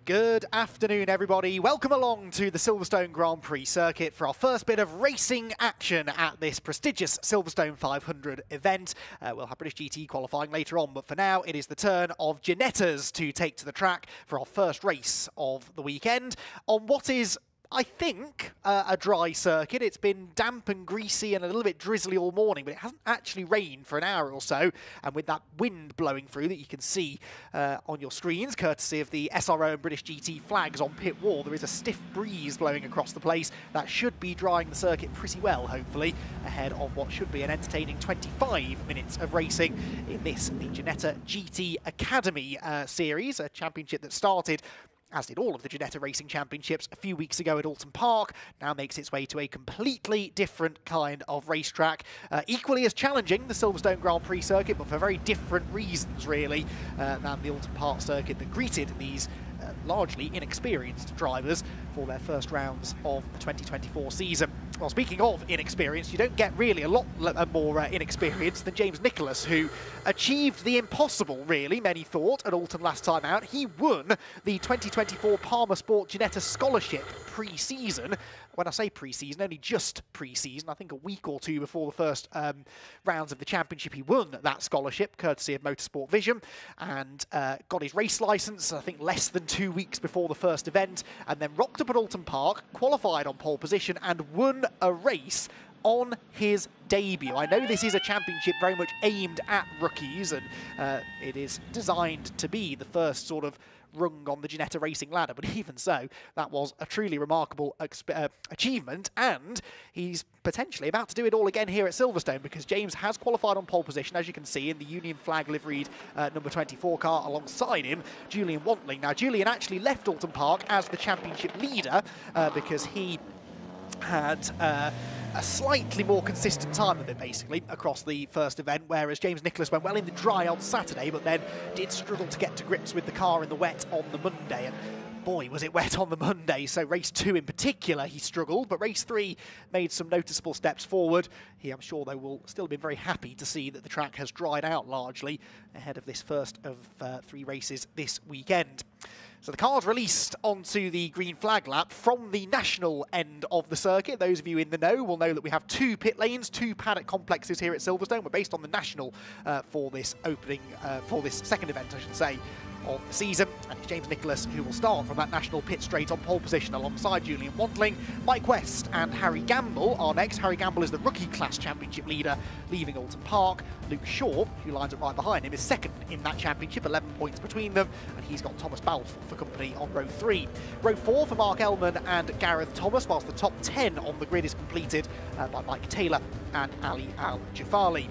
Good afternoon, everybody. Welcome along to the Silverstone Grand Prix circuit for our first bit of racing action at this prestigious Silverstone 500 event. We'll have British GT qualifying later on, but for now, it is the turn of Ginettas to take to the track for our first race of the weekend on what is, I think, a dry circuit. It's been damp and greasy and a little bit drizzly all morning, but it hasn't actually rained for an hour or so. And with that wind blowing through that you can see on your screens, courtesy of the SRO and British GT flags on pit wall, there is a stiff breeze blowing across the place. That should be drying the circuit pretty well, hopefully, ahead of what should be an entertaining 25 minutes of racing in this, the Ginetta GT Academy series, a championship that started, as did all of the Ginetta Racing Championships, a few weeks ago at Oulton Park, now makes its way to a completely different kind of racetrack. Equally as challenging, the Silverstone Grand Prix circuit, but for very different reasons, really, than the Oulton Park circuit that greeted these largely inexperienced drivers for their first rounds of the 2024 season. Well, speaking of inexperienced, you don't get really a lot more inexperienced than James Nicholas, who achieved the impossible, really, many thought, at Oulton last time out. He won the 2024 PalmerSport Ginetta Scholarship pre-season. When I say pre-season, only just pre-season. I think a week or two before the first rounds of the championship, he won that scholarship, courtesy of Motorsport Vision, and got his race licence, I think, less than 2 weeks before the first event, and then rocked up at Oulton Park, qualified on pole position, and won a race on his debut. I know this is a championship very much aimed at rookies, and it is designed to be the first sort of rung on the Ginetta racing ladder, but even so, that was a truly remarkable achievement, and he's potentially about to do it all again here at Silverstone, because James has qualified on pole position, as you can see, in the Union flag liveried number 24 car. Alongside him, Julian Wantling. Now, Julian actually left Oulton Park as the championship leader because he had a slightly more consistent time of it, basically, across the first event, whereas James Nicholas went well in the dry on Saturday, but then did struggle to get to grips with the car in the wet on the Monday. And boy, was it wet on the Monday. So race 2 in particular, he struggled, but race 3 made some noticeable steps forward. He, I'm sure, though, will still be very happy to see that the track has dried out largely ahead of this first of 3 races this weekend. So the car's released onto the green flag lap from the national end of the circuit. Those of you in the know will know that we have 2 pit lanes, 2 paddock complexes here at Silverstone. We're based on the national for this opening, for this second event, I should say, of the season. And it's James Nicholas who will start from that national pit straight on pole position alongside Julian Wantling. Mike West and Harry Gamble are next. Harry Gamble is the rookie class championship leader, leaving Oulton Park. Luke Shaw, who lines up right behind him, is second in that championship, 11 points between them, and he's got Thomas Balfour for company on row 3. Row 4 for Mark Ellman and Gareth Thomas, whilst the top 10 on the grid is completed by Mike Taylor and Ali Al-Jafali.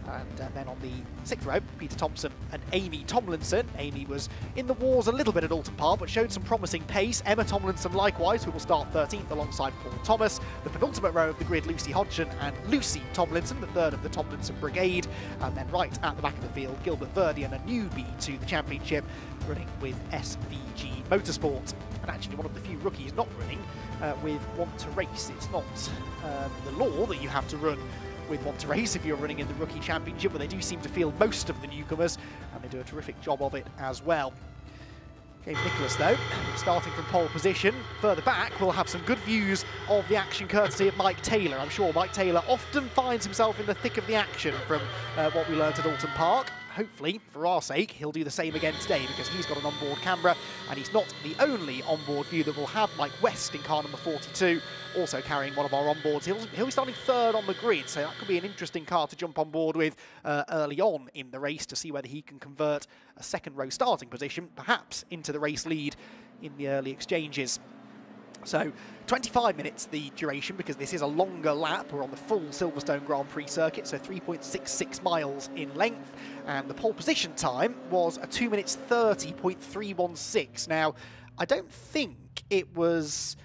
And then on the 6th row, Peter Thompson and Amy Tomlinson. Amy was in the wars a little bit at Oulton Park, but showed some promising pace. Emma Tomlinson likewise, who will start 13th alongside Paul Thomas. The penultimate row of the grid, Lucie Hodgson and Lucie Tomlinson, the third of the Tomlinson Brigade. And then right at the back of the field, Gilbert Verdian, a newbie to the championship, running with SVG Motorsport. And actually one of the few rookies not running with Want to Race. It's not the law that you have to run with Want to Race if you're running in the Rookie Championship, but they do seem to field most of the newcomers, and they do a terrific job of it as well. James Nicholas, though, starting from pole position. Further back, we'll have some good views of the action courtesy of Mike Taylor. I'm sure Mike Taylor often finds himself in the thick of the action from what we learnt at Oulton Park. Hopefully, for our sake, he'll do the same again today, because he's got an onboard camera, and he's not the only onboard view that will have Mike West in car number 42, also carrying one of our onboards. He'll be starting 3rd on the grid, so that could be an interesting car to jump on board with early on in the race to see whether he can convert a 2nd row starting position, perhaps into the race lead in the early exchanges. So 25 minutes the duration, because this is a longer lap. We're on the full Silverstone Grand Prix circuit, so 3.66 miles in length, and the pole position time was a 2 minutes 30.316. Now, I don't think it was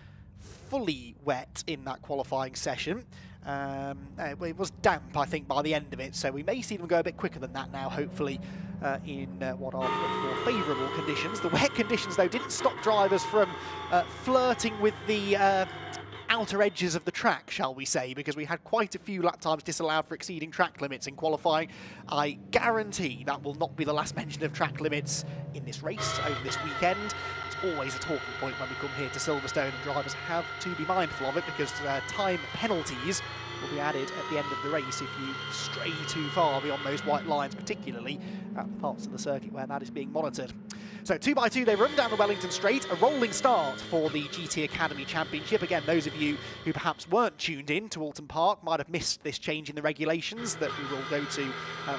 fully wet in that qualifying session. It was damp, I think, by the end of it, so we may see them go a bit quicker than that now, hopefully, in what are much more favourable conditions. The wet conditions, though, didn't stop drivers from flirting with the outer edges of the track, shall we say, because we had quite a few lap times disallowed for exceeding track limits in qualifying. I guarantee that will not be the last mention of track limits in this race over this weekend. It's always a talking point when we come here to Silverstone, and drivers have to be mindful of it because time penalties will be added at the end of the race if you stray too far beyond those white lines, particularly at the parts of the circuit where that is being monitored. So 2x2 they run down the Wellington Straight, a rolling start for the GT Academy Championship. Again, those of you who perhaps weren't tuned in to Oulton Park might have missed this change in the regulations, that we will go to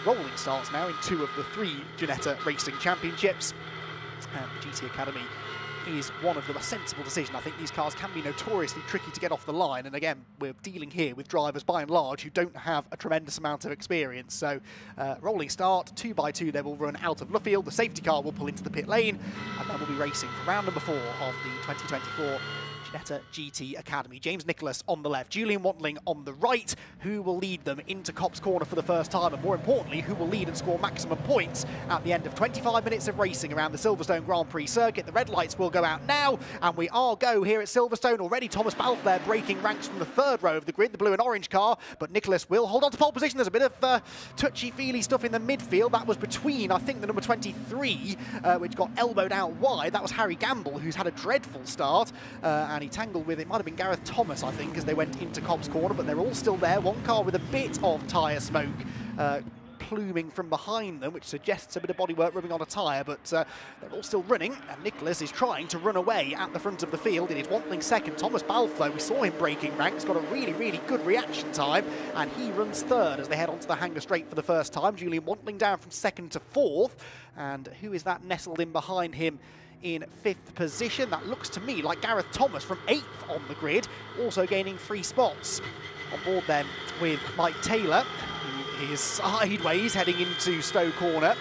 rolling starts now in 2 of the 3 Ginetta Racing Championships. And the GT Academy is one of them, a sensible decision. I think these cars can be notoriously tricky to get off the line, and again, we're dealing here with drivers by and large who don't have a tremendous amount of experience. So rolling start, 2x2 they will run out of Luffield, the safety car will pull into the pit lane, and then we'll be racing for round number 4 of the 2024 Ginetta GT Academy. James Nicholas on the left, Julian Wantling on the right, who will lead them into Copse Corner for the first time, and more importantly, who will lead and score maximum points at the end of 25 minutes of racing around the Silverstone Grand Prix circuit. The red lights will go out now, and we are go here at Silverstone. Already Thomas Balfe there breaking ranks from the 3rd row of the grid, the blue and orange car, but Nicholas will hold on to pole position. There's a bit of touchy-feely stuff in the midfield. That was between, I think, the number 23, which got elbowed out wide. That was Harry Gamble, who's had a dreadful start, and he tangled with, it might have been Gareth Thomas, I think, as they went into Copse Corner, but they're all still there. One car with a bit of tyre smoke pluming from behind them, which suggests a bit of bodywork rubbing on a tyre, but they're all still running, and Nicholas is trying to run away at the front of the field. It is Wantling second. Thomas Balfe, though, we saw him breaking ranks, got a really, really good reaction time, and he runs 3rd as they head onto the Hanger Straight for the first time. Julian Wantling down from 2nd to 4th, and who is that nestled in behind him in 5th position? That looks to me like Gareth Thomas from 8th on the grid, also gaining 3 spots. On board then with Mike Taylor, who is sideways heading into Stowe Corner.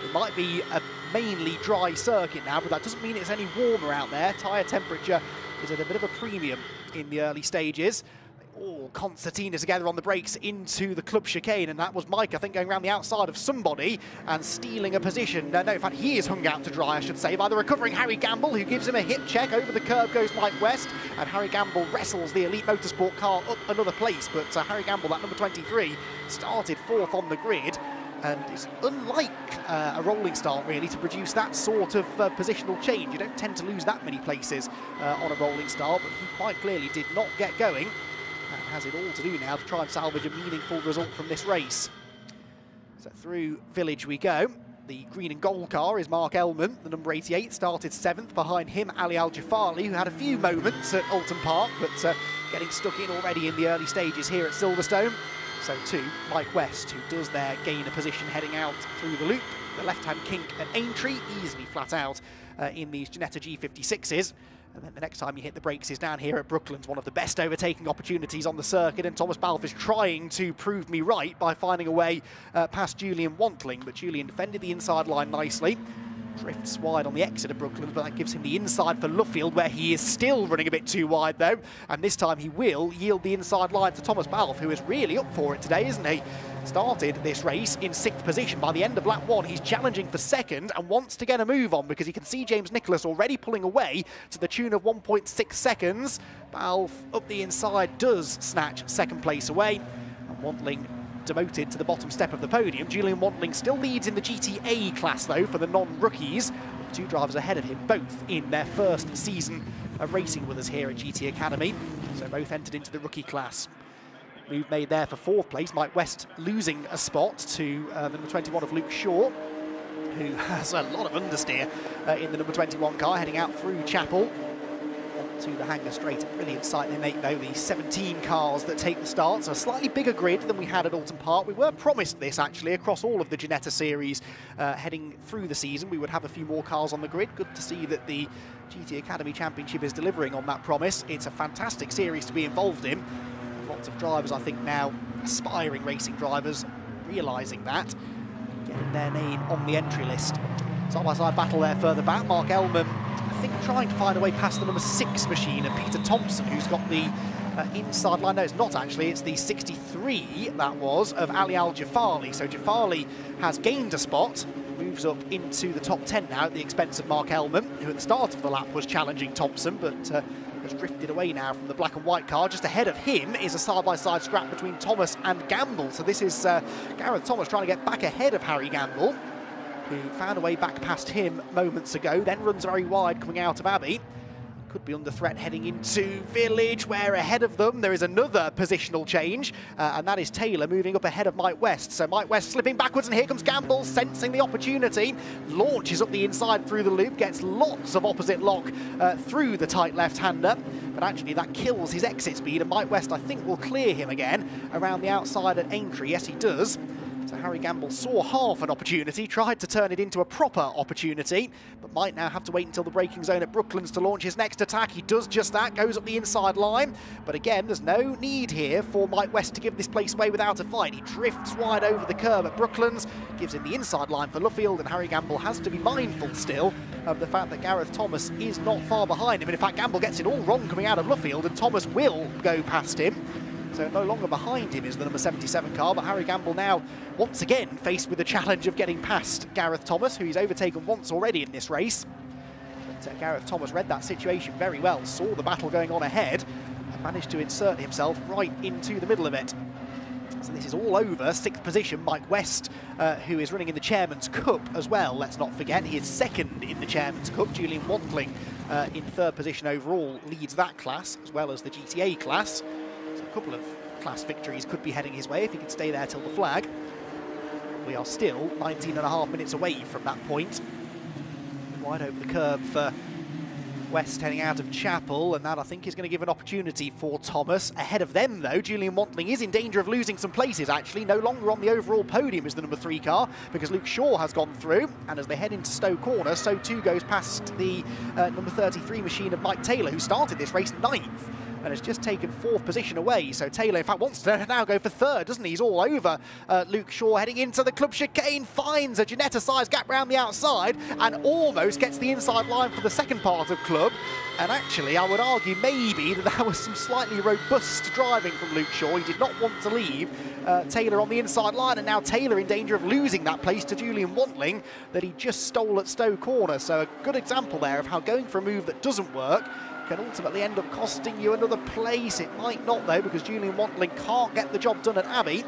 It might be a mainly dry circuit now, but that doesn't mean it's any warmer out there. Tyre temperature is at a bit of a premium in the early stages. All concertina together on the brakes into the club chicane, and that was Mike, I think, going around the outside of somebody and stealing a position. No, in fact, he is hung out to dry, I should say, by the recovering Harry Gamble, who gives him a hip check. Over the curb goes Mike West, and Harry Gamble wrestles the Elite Motorsport car up another place. But Harry Gamble, that number 23, started 4th on the grid, and it's unlike a rolling start, really, to produce that sort of positional change. You don't tend to lose that many places on a rolling start, but he quite clearly did not get going, and has it all to do now to try and salvage a meaningful result from this race. So through Village we go. The green and gold car is Mark Ellman, the number 88, started 7th. Behind him, Ali Al-Jafari, who had a few moments at Oulton Park, but getting stuck in already in the early stages here at Silverstone. So too, Mike West, who does there gain a position heading out through the loop. The left-hand kink at Aintree, easily flat out in these Ginetta G56s. And then the next time you hit the brakes is down here at Brooklands, one of the best overtaking opportunities on the circuit, and Thomas Balfe is trying to prove me right by finding a way past Julian Wantling, but Julian defended the inside line nicely. Drifts wide on the exit of Brooklands, but that gives him the inside for Luffield, where he is still running a bit too wide, though. And this time he will yield the inside line to Thomas Balfe, who is really up for it today, isn't he? Started this race in 6th position. By the end of lap 1, he's challenging for 2nd and wants to get a move on, because he can see James Nicholas already pulling away to the tune of 1.6 seconds. Balfe up the inside does snatch 2nd place away, and Wantling demoted to the bottom step of the podium. Julian Wantling still leads in the GTA class, though, for the non-rookies. The 2 drivers ahead of him, both in their first season of racing with us here at GT Academy. So both entered into the rookie class. Move made there for 4th place. Mike West losing a spot to the number 21 of Luke Shaw, who has a lot of understeer in the number 21 car, heading out through Chapel to the Hanger Straight. A brilliant sight they make, though, the 17 cars that take the start. So a slightly bigger grid than we had at Oulton Park. We were promised this, actually, across all of the Ginetta series heading through the season. We would have a few more cars on the grid. Good to see that the GT Academy Championship is delivering on that promise. It's a fantastic series to be involved in. Lots of drivers, I think, now, aspiring racing drivers, realising that, getting their name on the entry list. Side-by-side battle there further back. Mark Ellman, I think, trying to find a way past the number 6 machine, and Peter Thompson, who's got the inside line. No, it's not actually. It's the 63, that was, of Ali Al-Jafari. So Jafari has gained a spot, moves up into the top 10 now at the expense of Mark Ellman, who at the start of the lap was challenging Thompson, but has drifted away now from the black and white car. Just ahead of him is a side-by-side scrap between Thomas and Gamble. So this is Gareth Thomas trying to get back ahead of Harry Gamble. who found a way back past him moments ago, then runs very wide coming out of Abbey. Could be under threat heading into Village, where ahead of them there is another positional change, and that is Taylor moving up ahead of Mike West. So Mike West slipping backwards, and here comes Gamble, sensing the opportunity, launches up the inside through the loop, gets lots of opposite lock through the tight left-hander, but actually that kills his exit speed, and Mike West, I think, will clear him again around the outside at Aintree. Yes, he does. So Harry Gamble saw half an opportunity, tried to turn it into a proper opportunity, but might now have to wait until the braking zone at Brooklands to launch his next attack. He does just that, goes up the inside line, but again, there's no need here for Mike West to give this place away without a fight. He drifts wide over the curb at Brooklands, gives him the inside line for Luffield, and Harry Gamble has to be mindful still of the fact that Gareth Thomas is not far behind him. And in fact, Gamble gets it all wrong coming out of Luffield, and Thomas will go past him. So no longer behind him is the number 77 car, but Harry Gamble now once again faced with the challenge of getting past Gareth Thomas, who he's overtaken once already in this race. But Gareth Thomas read that situation very well, saw the battle going on ahead, and managed to insert himself right into the middle of it. So this is all over. 6th position, Mike West, who is running in the Chairman's Cup as well. Let's not forget, he is 2nd in the Chairman's Cup. Julian Wantling in 3rd position overall leads that class, as well as the GTA class. So a couple of class victories could be heading his way if he could stay there till the flag. We are still 19.5 minutes away from that point. Wide over the curb for West heading out of Chapel, and that I think is going to give an opportunity for Thomas. Ahead of them though, Julian Wantling is in danger of losing some places actually. No longer on the overall podium is the number 3 car, because Luke Shaw has gone through, and as they head into Stowe Corner, so too goes past the number 33 machine of Mike Taylor, who started this race 9th. And has just taken 4th position away. So Taylor, in fact, wants to now go for 3rd, doesn't he? He's all over Luke Shaw, heading into the club chicane, finds a Ginetta-sized gap round the outside, and almost gets the inside line for the second part of club. And actually, I would argue maybe that was some slightly robust driving from Luke Shaw. He did not want to leave Taylor on the inside line, and now Taylor in danger of losing that place to Julian Wantling that he just stole at Stowe Corner. So a good example there of how going for a move that doesn't work can ultimately end up costing you another place. It might not though, because Julian Wantling can't get the job done at Abbey.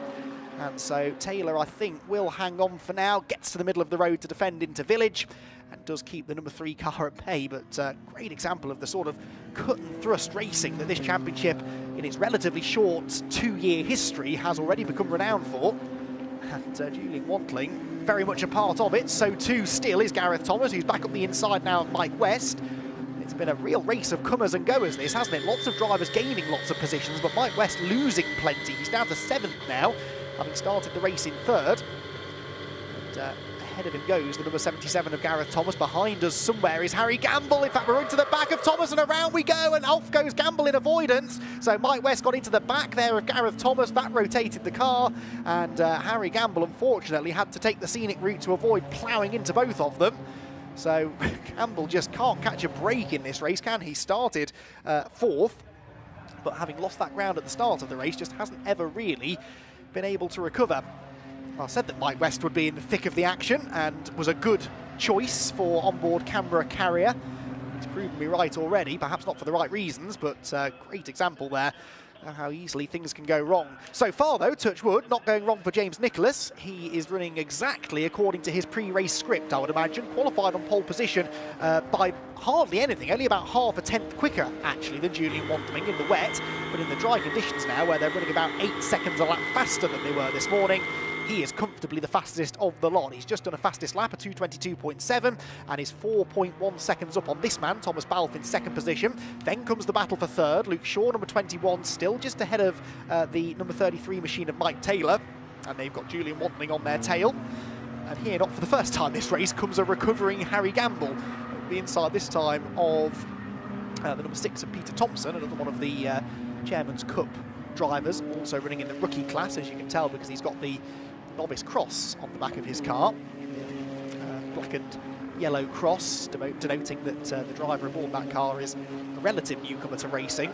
And so Taylor, I think, will hang on for now, gets to the middle of the road to defend into Village, and does keep the number 3 car at bay. But great example of the sort of cut and thrust racing that this championship, in its relatively short 2-year history, has already become renowned for. And Julian Wantling, very much a part of it. So too still is Gareth Thomas, who's back up the inside now of Mike West. It's been a real race of comers and goers, this, hasn't it? Lots of drivers gaining lots of positions, but Mike West losing plenty. He's down to 7th now, having started the race in 3rd. And ahead of him goes the number 77 of Gareth Thomas. Behind us somewhere is Harry Gamble. In fact, we're into the back of Thomas, and around we go, and off goes Gamble in avoidance. So Mike West got into the back there of Gareth Thomas. That rotated the car, and Harry Gamble, unfortunately, had to take the scenic route to avoid ploughing into both of them. So Gamble just can't catch a break in this race, can he? Started 4th, but having lost that ground at the start of the race, just hasn't ever really been able to recover. I said that Mike West would be in the thick of the action and was a good choice for onboard camera carrier. He's proven me right already, perhaps not for the right reasons, but great example there of how easily things can go wrong. So far though, touch wood, not going wrong for James Nicholas. He is running exactly according to his pre-race script, I would imagine. Qualified on pole position by hardly anything, only about half a tenth quicker actually than Julian Wantling in the wet, but in the dry conditions now, where they're running about 8 seconds a lap faster than they were this morning, he is comfortably the fastest of the lot. He's just done a fastest lap, a 2:22.7, and is 4.1 seconds up on this man, Thomas Balfe, in 2nd position. Then comes the battle for 3rd. Luke Shaw, number 21, still just ahead of the number 33 machine of Mike Taylor, and they've got Julian Wantling on their tail. And here, not for the first time this race, comes a recovering Harry Gamble. The inside this time of the number 6 of Peter Thompson, another one of the Chairman's Cup drivers, also running in the rookie class, as you can tell, because he's got the novice cross on the back of his car. Black and yellow cross, denoting that the driver aboard that car is a relative newcomer to racing,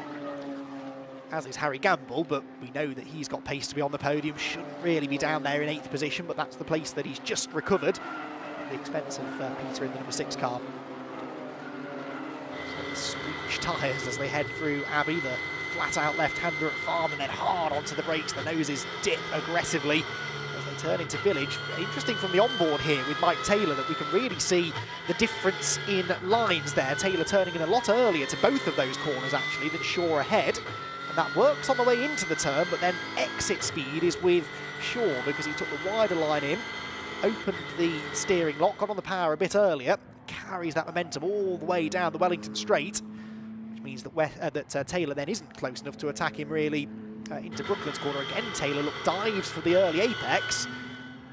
as is Harry Gamble, but we know that he's got pace to be on the podium, shouldn't really be down there in 8th position, but that's the place that he's just recovered at the expense of Peter in the number 6 car. So screech tyres as they head through Abbey, the flat out left-hander at Farm, and then hard onto the brakes. The noses dip aggressively as they turn into Village. Interesting from the onboard here with Mike Taylor that we can really see the difference in lines there. Taylor turning in a lot earlier to both of those corners actually than Shaw ahead. And that works on the way into the turn, but then exit speed is with Shaw because he took the wider line in, opened the steering lock, got on the power a bit earlier, carries that momentum all the way down the Wellington Straight, which means that Taylor then isn't close enough to attack him really into Brooklands corner. Again, Taylor dives for the early apex,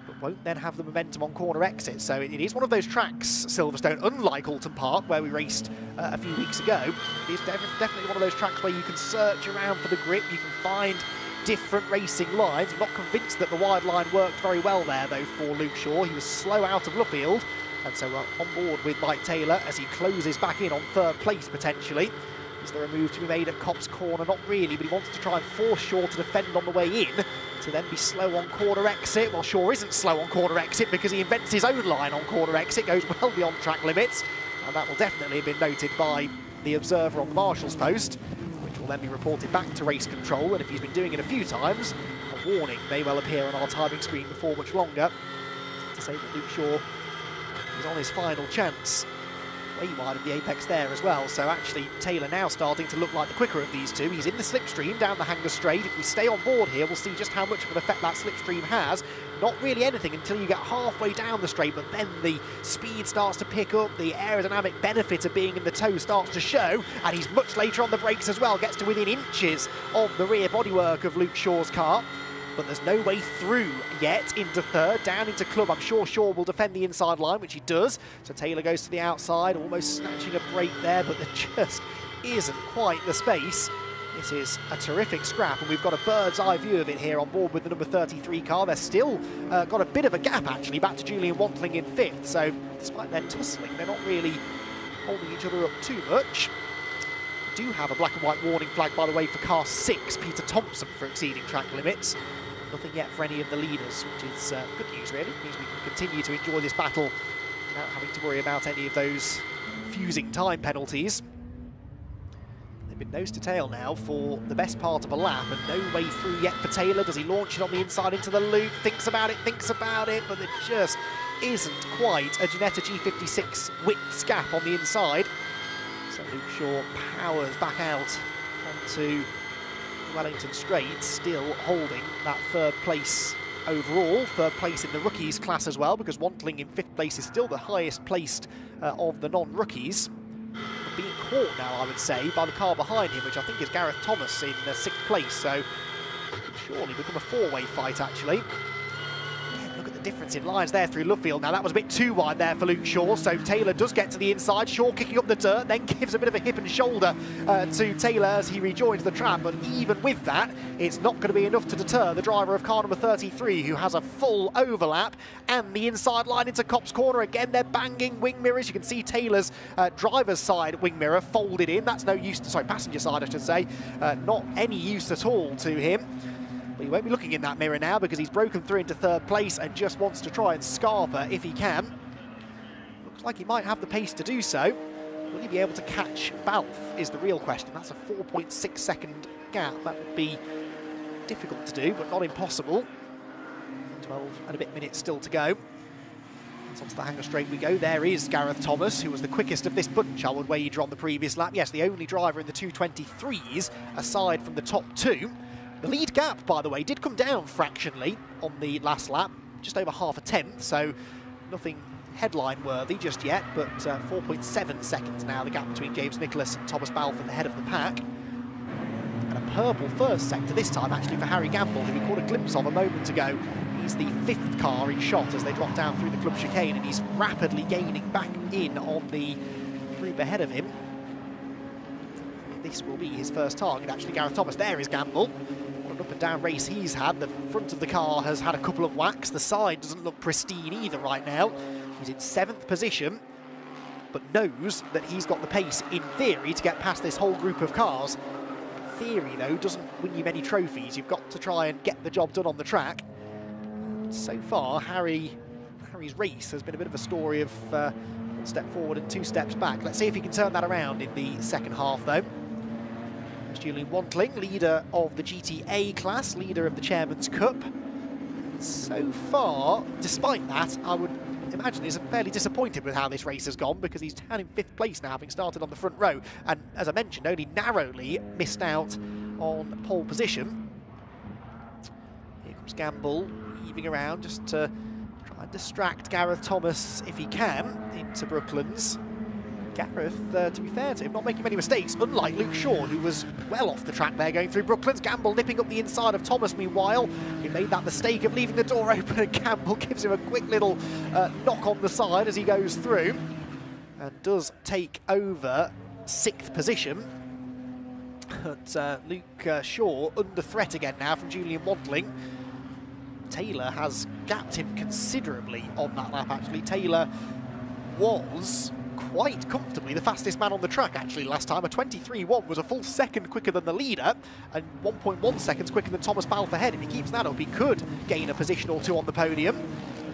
but won't then have the momentum on corner exit. So it is one of those tracks, Silverstone, unlike Oulton Park, where we raced a few weeks ago. It is definitely one of those tracks where you can search around for the grip, you can find different racing lines. I'm not convinced that the wide line worked very well there, though, for Luke Shaw. He was slow out of Luffield, and so on board with Mike Taylor as he closes back in on third place, potentially. Is there a move to be made at Copse Corner? Not really, but he wants to try and force Shaw to defend on the way in, to then be slow on corner exit. Well, Shaw isn't slow on corner exit because he invents his own line on corner exit, goes well beyond track limits, and that will definitely have been noted by the observer on the marshal's post, which will then be reported back to race control. And if he's been doing it a few times, a warning may well appear on our timing screen before much longer to say that Luke Shaw is on his final chance. Way wide of the apex there as well, so actually Taylor now starting to look like the quicker of these two. He's in the slipstream down the Hanger Straight. If we stay on board here, we'll see just how much of an effect that slipstream has. Not really anything until you get halfway down the straight, but then the speed starts to pick up, the aerodynamic benefit of being in the tow starts to show, and he's much later on the brakes as well, gets to within inches of the rear bodywork of Luke Shaw's car. But there's no way through yet into third, down into club. I'm sure Shaw will defend the inside line, which he does. So Taylor goes to the outside, almost snatching a break there, but there just isn't quite the space. This is a terrific scrap, and we've got a bird's eye view of it here on board with the number 33 car. They're still got a bit of a gap, actually, back to Julian Wantling in fifth. So despite their tussling, they're not really holding each other up too much. We do have a black and white warning flag, by the way, for car 6, Peter Thompson, for exceeding track limits. Nothing yet for any of the leaders, which is good news, really. It means we can continue to enjoy this battle without having to worry about any of those confusing time penalties. They've been nose to tail now for the best part of a lap, and no way through yet for Taylor. Does he launch it on the inside into the loop? Thinks about it, but there just isn't quite a Ginetta G56 width gap on the inside. So Luke Shaw powers back out onto Wellington Straight, still holding that third place overall, third place in the rookies class as well, because Wantling in fifth place is still the highest placed of the non-rookies. But being caught now, I would say, by the car behind him, which I think is Gareth Thomas in sixth place, so it could surely become a four-way fight, actually. Look at the difference in lines there through Luffield. Now that was a bit too wide there for Luke Shaw, so Taylor does get to the inside. Shaw kicking up the dirt, then gives a bit of a hip and shoulder to Taylor as he rejoins the trap, but even with that, it's not going to be enough to deter the driver of car number 33, who has a full overlap, and the inside line into Copse Corner. Again, they're banging wing mirrors. You can see Taylor's driver's side wing mirror folded in. That's no use, sorry, passenger side, I should say. Not any use at all to him. But he won't be looking in that mirror now because he's broken through into third place and just wants to try and scarper if he can. Looks like he might have the pace to do so. Will he be able to catch Balfe is the real question. That's a 4.6 second gap. That would be difficult to do, but not impossible. 12 and a bit minutes still to go. Onto the Hanger Straight we go. There is Gareth Thomas, who was the quickest of this bunch, I would wager, on the previous lap. Yes, the only driver in the 223s, aside from the top two. The lead gap, by the way, did come down fractionally on the last lap, just over half a tenth, so nothing headline-worthy just yet, but 4.7 seconds now, the gap between James Nicholas and Thomas Balfe at the head of the pack. And a purple first sector this time, actually, for Harry Gamble, who we caught a glimpse of a moment ago. He's the fifth car in shot as they drop down through the club chicane, and he's rapidly gaining back in on the group ahead of him. This will be his first target, actually. Gareth Thomas, there is Gamble. What an up and down race he's had. The front of the car has had a couple of whacks. The side doesn't look pristine either right now. He's in 7th position, but knows that he's got the pace, in theory, to get past this whole group of cars. Theory, though, doesn't win you many trophies. You've got to try and get the job done on the track. So far, Harry's race has been a bit of a story of 1 step forward and 2 steps back. Let's see if he can turn that around in the second half, though. Julian Wantling, leader of the GTA class, leader of the Chairman's Cup. so far, despite that, I would imagine he's fairly disappointed with how this race has gone, because he's down in 5th place now, having started on the front row, and as I mentioned, only narrowly missed out on pole position. Here comes Gamble, weaving around just to try and distract Gareth Thomas if he can into Brooklands. Gareth, to be fair to him, not making many mistakes, unlike Luke Shaw, who was well off the track there going through Brooklands. Gamble nipping up the inside of Thomas meanwhile. He made that mistake of leaving the door open, and Gamble gives him a quick little knock on the side as he goes through and does take over 6th position. But Luke Shaw under threat again now from Julian Wantling. Taylor has gapped him considerably on that lap, actually. Taylor was quite comfortably the fastest man on the track, actually, last time. A 23.1 was a full second quicker than the leader, and 1.1 seconds quicker than Thomas Balfour Head. If he keeps that up, he could gain a position or two on the podium.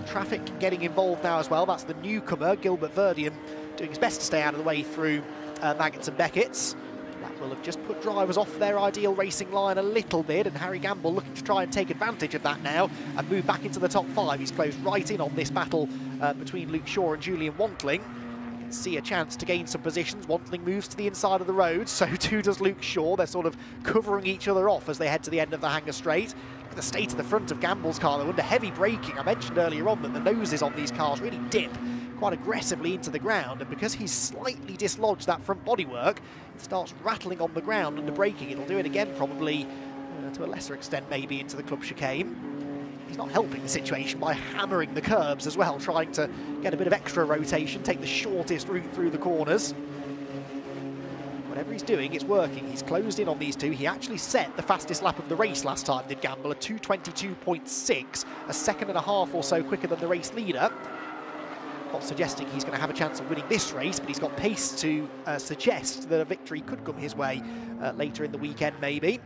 Traffic getting involved now as well. That's the newcomer, Gilbert Verdian, doing his best to stay out of the way through Maggots and Beckett's. That will have just put drivers off their ideal racing line a little bit, and Harry Gamble looking to try and take advantage of that now and move back into the top 5. He's closed right in on this battle between Luke Shaw and Julian Wantling. See a chance to gain some positions. Wantling moves to the inside of the road, so too does Luke Shaw. They're sort of covering each other off as they head to the end of the Hanger Straight. Look at the state of the front of Gamble's car, though, under heavy braking. I mentioned earlier on that the noses on these cars really dip quite aggressively into the ground, and because he's slightly dislodged that front bodywork, it starts rattling on the ground under braking. It'll do it again probably, to a lesser extent maybe, into the club chicane. He's not helping the situation by hammering the curbs as well, trying to get a bit of extra rotation, take the shortest route through the corners. Whatever he's doing, it's working. He's closed in on these two. He actually set the fastest lap of the race last time, did Gamble, a 2:22.6, a second and a half or so quicker than the race leader. Not suggesting he's going to have a chance of winning this race, but he's got pace to suggest that a victory could come his way later in the weekend, maybe.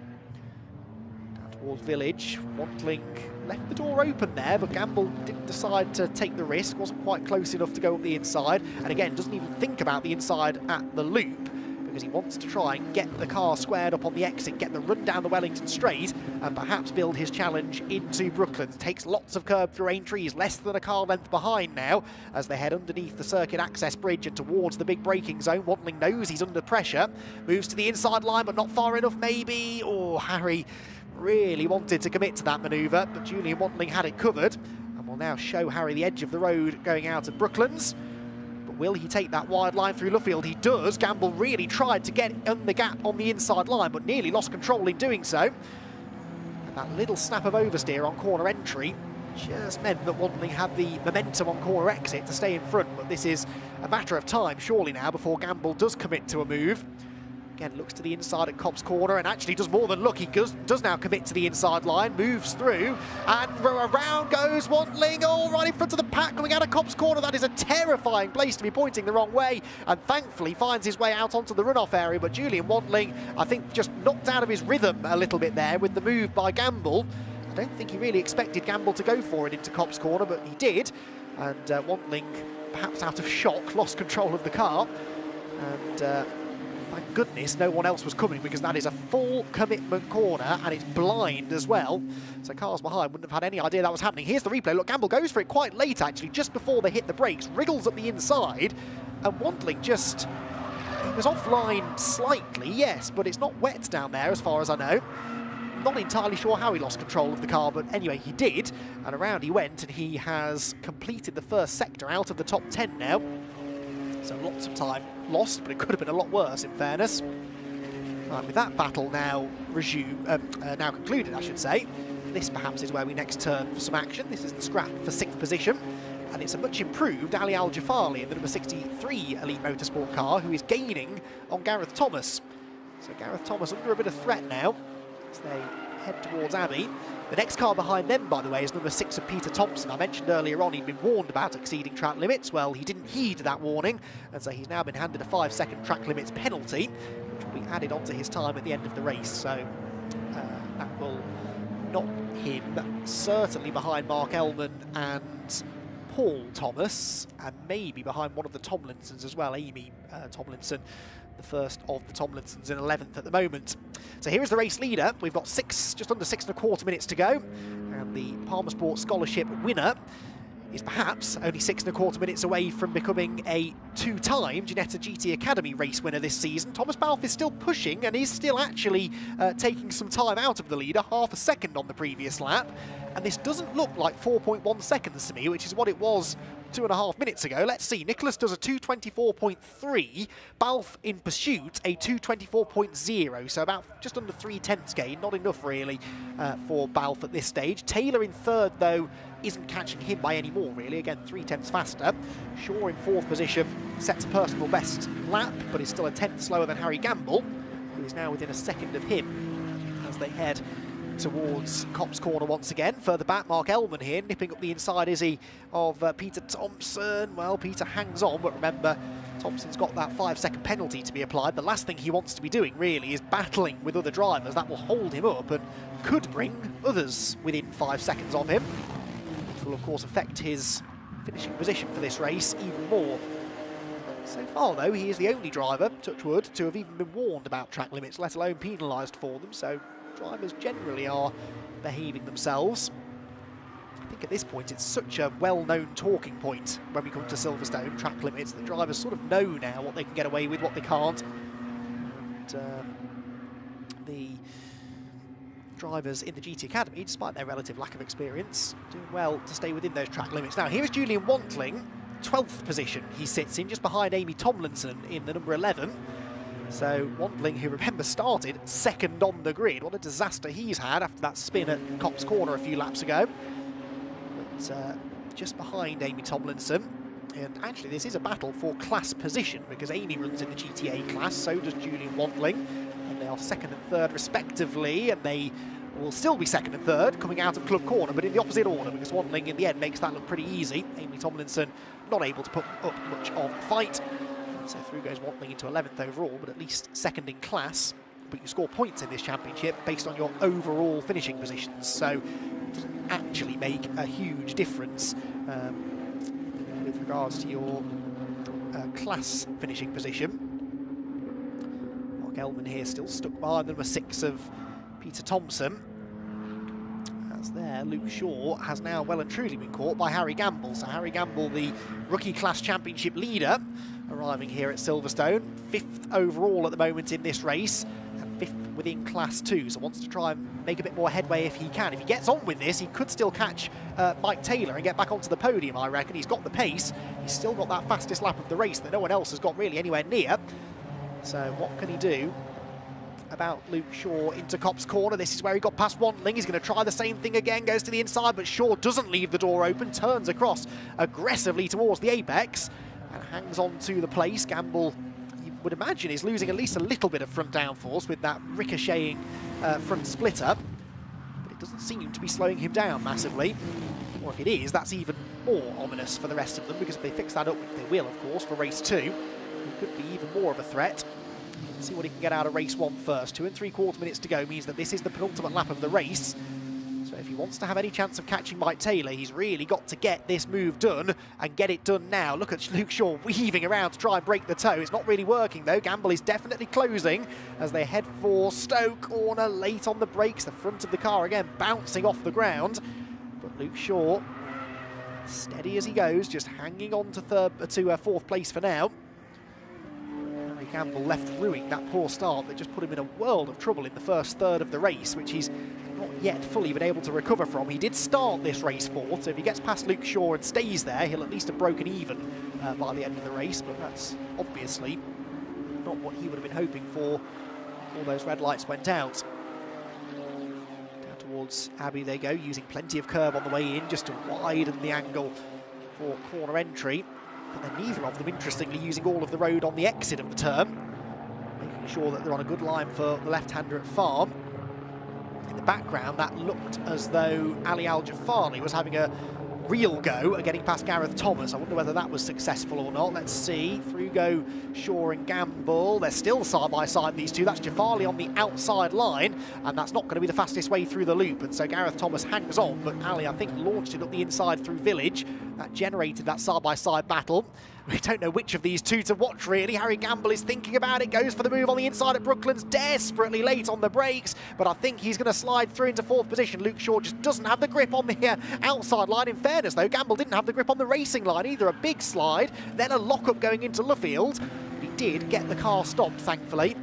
Down towards Village, Wantling left the door open there, but Gamble didn't decide to take the risk, wasn't quite close enough to go up the inside, and again, doesn't even think about the inside at the loop, because he wants to try and get the car squared up on the exit, get the run down the Wellington Straight, and perhaps build his challenge into Brooklands. Takes lots of curb through Aintree, less than a car length behind now, as they head underneath the circuit access bridge and towards the big braking zone. Wantling knows he's under pressure, moves to the inside line, but not far enough maybe. Oh, Harry really wanted to commit to that manoeuvre, but Julian Wantling had it covered, and will now show Harry the edge of the road going out of Brooklands. But will he take that wide line through Luffield? He does. Gamble really tried to get in the gap on the inside line, but nearly lost control in doing so. And that little snap of oversteer on corner entry just meant that Wantling had the momentum on corner exit to stay in front, but this is a matter of time, surely now, before Gamble does commit to a move. Again, looks to the inside at Cobb's Corner and actually does more than look. He does now commit to the inside line, moves through, and around goes Wantling, all right in front of the pack coming out of Cobb's Corner. That is a terrifying place to be pointing the wrong way, and thankfully finds his way out onto the runoff area. But Julian Wantling, I think, just knocked out of his rhythm a little bit there with the move by Gamble. I don't think he really expected Gamble to go for it into Cobb's Corner, but he did. And Wantling, perhaps out of shock, lost control of the car. And thank goodness no one else was coming, because that is a full commitment corner and it's blind as well. So cars behind wouldn't have had any idea that was happening. Here's the replay. Look, Gamble goes for it quite late, actually, just before they hit the brakes, wriggles up the inside, and Wantling just... he was offline slightly, yes, but it's not wet down there as far as I know. Not entirely sure how he lost control of the car, but anyway, he did, and around he went, and he has completed the first sector out of the top 10 now. So lots of time lost, but it could have been a lot worse, in fairness. Right, with that battle now now concluded, I should say, this perhaps is where we next turn for some action. This is the scrap for 6th position, and it's a much improved Ali Al-Jafali in the number 63 Elite Motorsport car, who is gaining on Gareth Thomas. So Gareth Thomas under a bit of threat now as they head towards Abbey. The next car behind them, by the way, is number 6 of Peter Thompson. I mentioned earlier on he'd been warned about exceeding track limits. Well, he didn't heed that warning, and so he's now been handed a 5-second track limits penalty, which will be added onto his time at the end of the race. So that will knock him certainly behind Mark Ellman and Paul Thomas, and maybe behind one of the Tomlinsons as well, Amy Tomlinson, the first of the Tomlinsons in 11th at the moment. So here is the race leader. We've got just under 6 1/4 minutes to go. And the PalmerSport Scholarship Winner is perhaps only 6¼ minutes away from becoming a two-time Ginetta GT Academy race winner this season. Thomas Balfe is still pushing and is still actually taking some time out of the leader, half a second on the previous lap. And this doesn't look like 4.1 seconds to me, which is what it was 2.5 minutes ago. Let's see, Nicholas does a 2:24.3, Balfe in pursuit a 2:24.0, so about just under 3/10 gain, not enough really for Balfe at this stage. Taylor in third though isn't catching him by any more really, again 3/10 faster. Shaw in fourth position sets a personal best lap, but is still a 10th slower than Harry Gamble, who is now within a second of him as they head towards Copse Corner once again. Further back, Mark Ellman here, nipping up the inside, is he, of Peter Thompson. Well, Peter hangs on, but remember, Thompson's got that 5-second penalty to be applied. The last thing he wants to be doing, really, is battling with other drivers. That will hold him up and could bring others within 5 seconds of him, which will, of course, affect his finishing position for this race even more. So far, though, he is the only driver, touch wood, to have even been warned about track limits, let alone penalised for them, so drivers generally are behaving themselves. I think at this point it's such a well-known talking point when we come to Silverstone, track limits. The drivers sort of know now what they can get away with, what they can't. And the drivers in the GT Academy, despite their relative lack of experience, doing well to stay within those track limits. Now, here is Julian Wantling, 12th position he sits in, just behind Amy Tomlinson in the number 11. So Wantling, who remember started second on the grid. What a disaster he's had after that spin at Copse Corner a few laps ago. But just behind Amy Tomlinson. And actually this is a battle for class position because Amy runs in the GTA class, so does Julian Wantling. And they are second and third respectively, and they will still be second and third coming out of Club Corner, but in the opposite order because Wantling in the end makes that look pretty easy. Amy Tomlinson not able to put up much of a fight. So through goes Wantling into 11th overall, but at least second in class. But you score points in this championship based on your overall finishing positions, so it doesn't actually make a huge difference with regards to your class finishing position. Mark Ellman here still stuck behind number 6 of Peter Thompson. As there, Luke Shaw has now well and truly been caught by Harry Gamble. So Harry Gamble, the rookie class championship leader, arriving here at Silverstone, 5th overall at the moment in this race, and 5th within Class 2, so wants to try and make a bit more headway if he can. If he gets on with this, he could still catch Mike Taylor and get back onto the podium, I reckon. He's got the pace, he's still got that fastest lap of the race that no one else has got really anywhere near. So what can he do about Luke Shaw into Copse Corner? This is where he got past Wantling. He's going to try the same thing again, goes to the inside, but Shaw doesn't leave the door open, turns across aggressively towards the apex, and hangs on to the place. Gamble, you would imagine, is losing at least a little bit of front downforce with that ricocheting front splitter, but it doesn't seem to be slowing him down massively. Or if it is, that's even more ominous for the rest of them, because if they fix that up, which they will, of course, for race 2, it could be even more of a threat. Let's see what he can get out of race 1 first. 2 3/4 minutes to go means that this is the penultimate lap of the race. So if he wants to have any chance of catching Mike Taylor, he's really got to get this move done and get it done now. Look at Luke Shaw weaving around to try and break the toe. It's not really working though. Gamble is definitely closing as they head for Stoke Corner, late on the brakes. The front of the car again bouncing off the ground. But Luke Shaw, steady as he goes, just hanging on to 4th place for now. Gamble left ruining that poor start that just put him in a world of trouble in the first third of the race, which he's not yet fully been able to recover from. He did start this race 4th, so if he gets past Luke Shaw and stays there, he'll at least have broken even by the end of the race, but that's obviously not what he would have been hoping for before those red lights went out. Down towards Abbey they go, using plenty of curb on the way in just to widen the angle for corner entry. But then neither of them, interestingly, using all of the road on the exit of the turn, making sure that they're on a good line for the left-hander at Farm. In the background, that looked as though Ali Al-Jafari was having a real go at getting past Gareth Thomas. I wonder whether that was successful or not. Let's see. Through go Shaw and Gamble. They're still side by side, these two. That's Jafari on the outside line, and that's not going to be the fastest way through the loop. And so Gareth Thomas hangs on, but Ali, I think, launched it up the inside through Village. that generated that side-by-side battle. We don't know which of these two to watch, really. Harry Gamble is thinking about it, goes for the move on the inside at Brooklands, desperately late on the brakes, but I think he's going to slide through into 4th position. Luke Shaw just doesn't have the grip on the outside line. In fairness, though, Gamble didn't have the grip on the racing line either. A big slide, then a lock-up going into Luffield. He did get the car stopped, thankfully.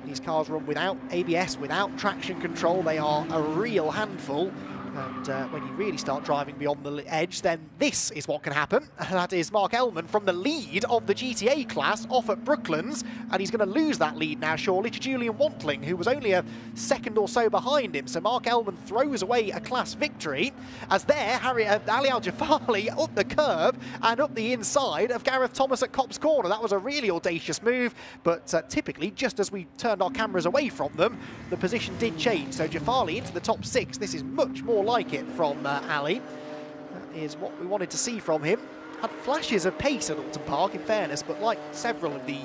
These cars run without ABS, without traction control. They are a real handful. And when you really start driving beyond the edge, then this is what can happen. That is Mark Ellman from the lead of the GTA class off at Brooklands, and he's going to lose that lead now, surely, to Julian Wantling, who was only a second or so behind him. So Mark Ellman throws away a class victory, as there, Ali Al-Jafali up the curb and up the inside of Gareth Thomas at Cops Corner. That was a really audacious move, but typically, just as we turned our cameras away from them, the position did change. So Jafali into the top 6. This is much more like it from Ali. That is what we wanted to see from him. Had flashes of pace at Oulton Park, in fairness, but like several of the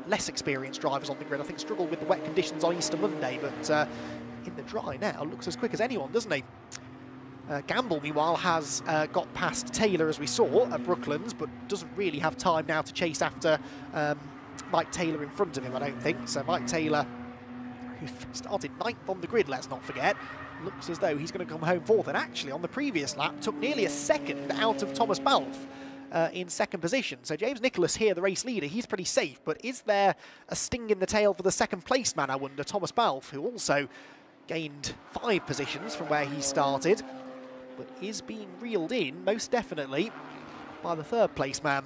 less experienced drivers on the grid, I think struggled with the wet conditions on Easter Monday, but in the dry now, looks as quick as anyone, doesn't he? Gamble, meanwhile, has got past Taylor, as we saw, at Brooklands, but doesn't really have time now to chase after Mike Taylor in front of him, I don't think. So Mike Taylor, who started 9th on the grid, let's not forget, looks as though he's going to come home 4th, and actually on the previous lap took nearly a second out of Thomas Balfe in 2nd position. So James Nicholas here, the race leader, he's pretty safe, but is there a sting in the tail for the 2nd place man, I wonder? Thomas Balfe, who also gained 5 positions from where he started, but is being reeled in, most definitely, by the 3rd place man.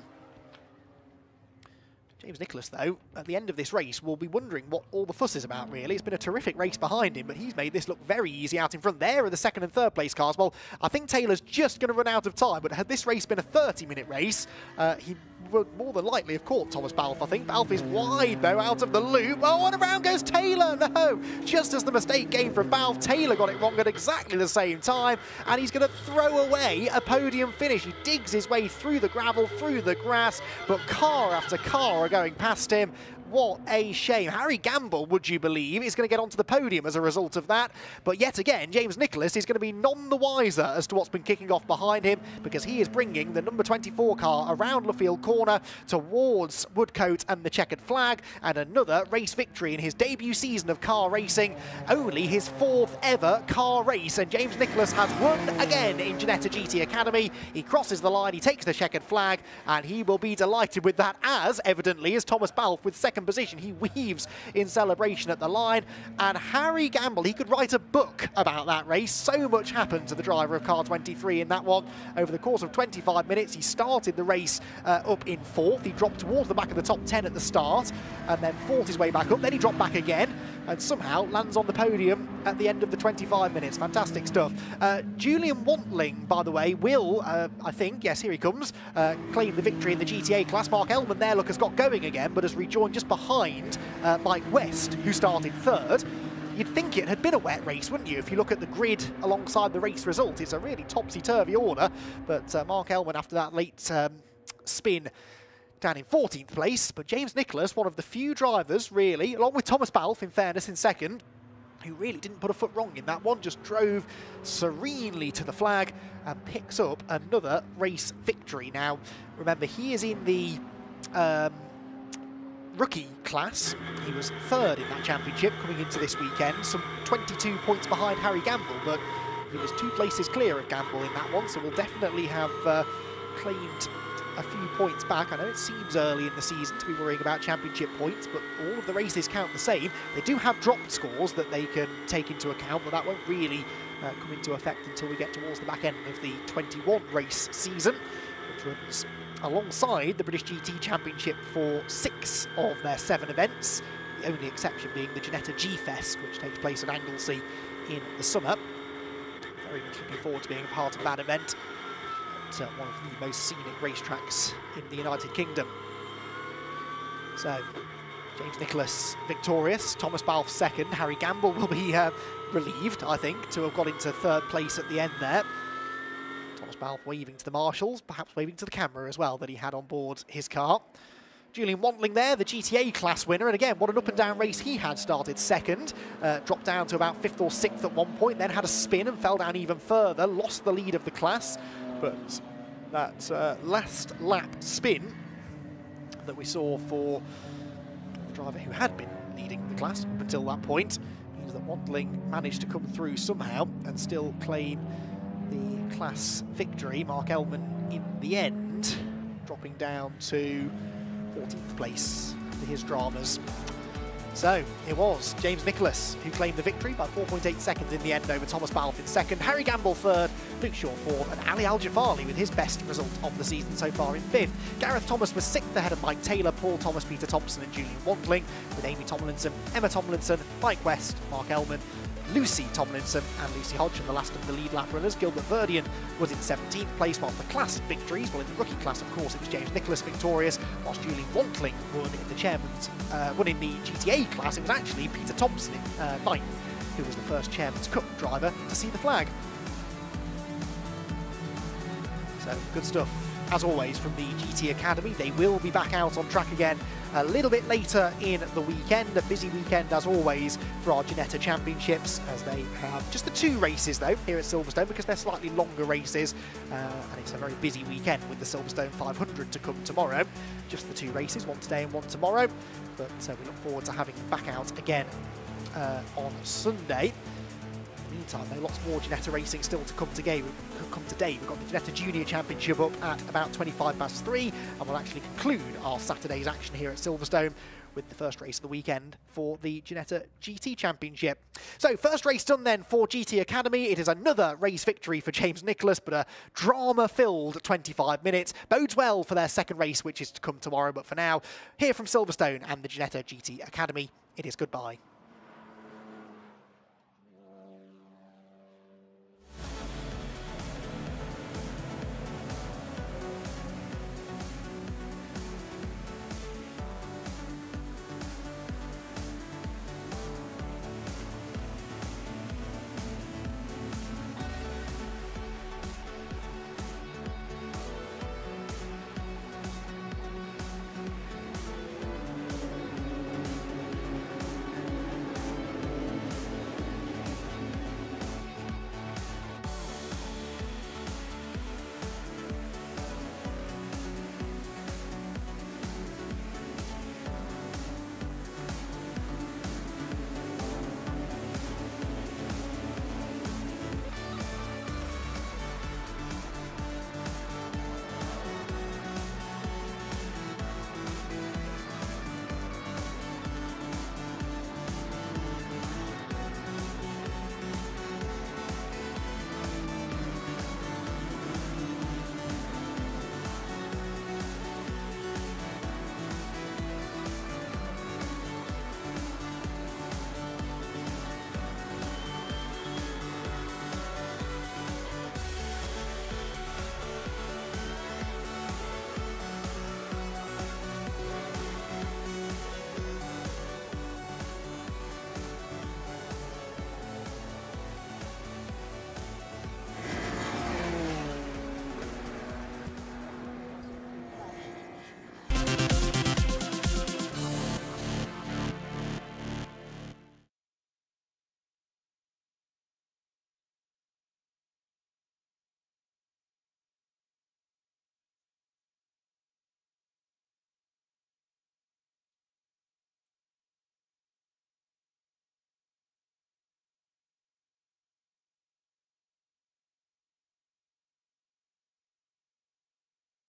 James Nicholas, though, at the end of this race, will be wondering what all the fuss is about, really. It's been a terrific race behind him, but he's made this look very easy out in front. There are the 2nd and 3rd place cars. Well, I think Taylor's just going to run out of time, but had this race been a 30-minute race, he would more than likely have caught Thomas Balfe, I think. Balfe is wide, though, out of the loop. Oh, and around goes Taylor! No! Just as the mistake came from Balfe, Taylor got it wrong at exactly the same time, and he's going to throw away a podium finish. He digs his way through the gravel, through the grass, but car after car are going past him. What a shame. Harry Gamble, would you believe, is going to get onto the podium as a result of that. But yet again, James Nicholas is going to be none the wiser as to what's been kicking off behind him, because he is bringing the number 24 car around Luffield Corner towards Woodcote and the checkered flag, and another race victory in his debut season of car racing. Only his 4th ever car race, and James Nicholas has won again in Ginetta GT Academy. He crosses the line, he takes the checkered flag, and he will be delighted with that, as evidently is Thomas Balfe with 2nd position. He weaves in celebration at the line, and Harry Gamble, he could write a book about that race. So much happened to the driver of car 23 in that one. Over the course of 25 minutes, he started the race up in 4th. He dropped towards the back of the top 10 at the start, and then fought his way back up. Then he dropped back again, and somehow lands on the podium at the end of the 25 minutes. Fantastic stuff. Julian Wantling, by the way, will, I think, yes, here he comes, claim the victory in the GTA class. Mark Ellman there, look, has got going again, but has rejoined just behind Mike West, who started 3rd. You'd think it had been a wet race, wouldn't you? If you look at the grid alongside the race result, it's a really topsy-turvy order. But Mark Ellman, after that late spin, down in 14th place. But James Nicholas, one of the few drivers, really, along with Thomas Balfe, in fairness, in 2nd, who really didn't put a foot wrong in that one, just drove serenely to the flag and picks up another race victory. Now, remember, he is in the rookie class. He was 3rd in that championship coming into this weekend, some 22 points behind Harry Gamble, but he was 2 places clear of Gamble in that one, so we'll definitely have claimed a few points back. I know it seems early in the season to be worrying about championship points, but all of the races count the same. They do have dropped scores that they can take into account, but that won't really come into effect until we get towards the back end of the 21 race season, which runs alongside the British GT Championship for 6 of their 7 events, the only exception being the Ginetta G-Fest, which takes place at Anglesey in the summer. Very much looking forward to being a part of that event at one of the most scenic racetracks in the United Kingdom. So, James Nicholas victorious, Thomas Balfe 2nd, Harry Gamble will be relieved, I think, to have got into 3rd place at the end there. Thomas Balfe waving to the marshals, perhaps waving to the camera as well, that he had on board his car. Julian Wantling there, the GTA class winner, and again, what an up and down race he had. Started 2nd, dropped down to about 5th or 6th at one point, then had a spin and fell down even further, lost the lead of the class, but that last lap spin that we saw for the driver who had been leading the class up until that point means that Wandling managed to come through somehow and still claim the class victory. Mark Ellman in the end dropping down to 14th place for his dramas. So it was James Nicholas who claimed the victory by 4.8 seconds in the end over Thomas Balfe in second, Harry Gamble third, Luke Shaw fourth, and Ali Al-Jafari with his best result of the season so far in fifth. Gareth Thomas was sixth ahead of Mike Taylor, Paul Thomas, Peter Thompson and Julian Wandling, with Amy Tomlinson, Emma Tomlinson, Mike West, Mark Ellman, Lucie Tomlinson and Lucie Hodgson, the last of the lead lap runners. Gilbert Verdian was in 17th place, while the class victories, well in the rookie class of course it was James Nicholas victorious, whilst Julian Wandling won in the chairman's, won in the GTA class. It was actually Peter Thompson in ninth, who was the first Chairman's Cup driver to see the flag. So good stuff as always from the GT Academy. They will be back out on track again a little bit later in the weekend. A busy weekend as always for our Ginetta Championships, as they have just the 2 races though here at Silverstone, because they're slightly longer races and it's a very busy weekend with the Silverstone 500 to come tomorrow. Just the 2 races, one today and one tomorrow, but we look forward to having them back out again on Sunday. Meantime, though, lots more Ginetta racing still to come today. We've got the Ginetta Junior Championship up at about 3:25, and we'll actually conclude our Saturday's action here at Silverstone with the first race of the weekend for the Ginetta GT Championship. So, first race done then for GT Academy. It is another race victory for James Nicholas, but a drama-filled 25 minutes. Bodes well for their second race, which is to come tomorrow. But for now, here from Silverstone and the Ginetta GT Academy, it is goodbye.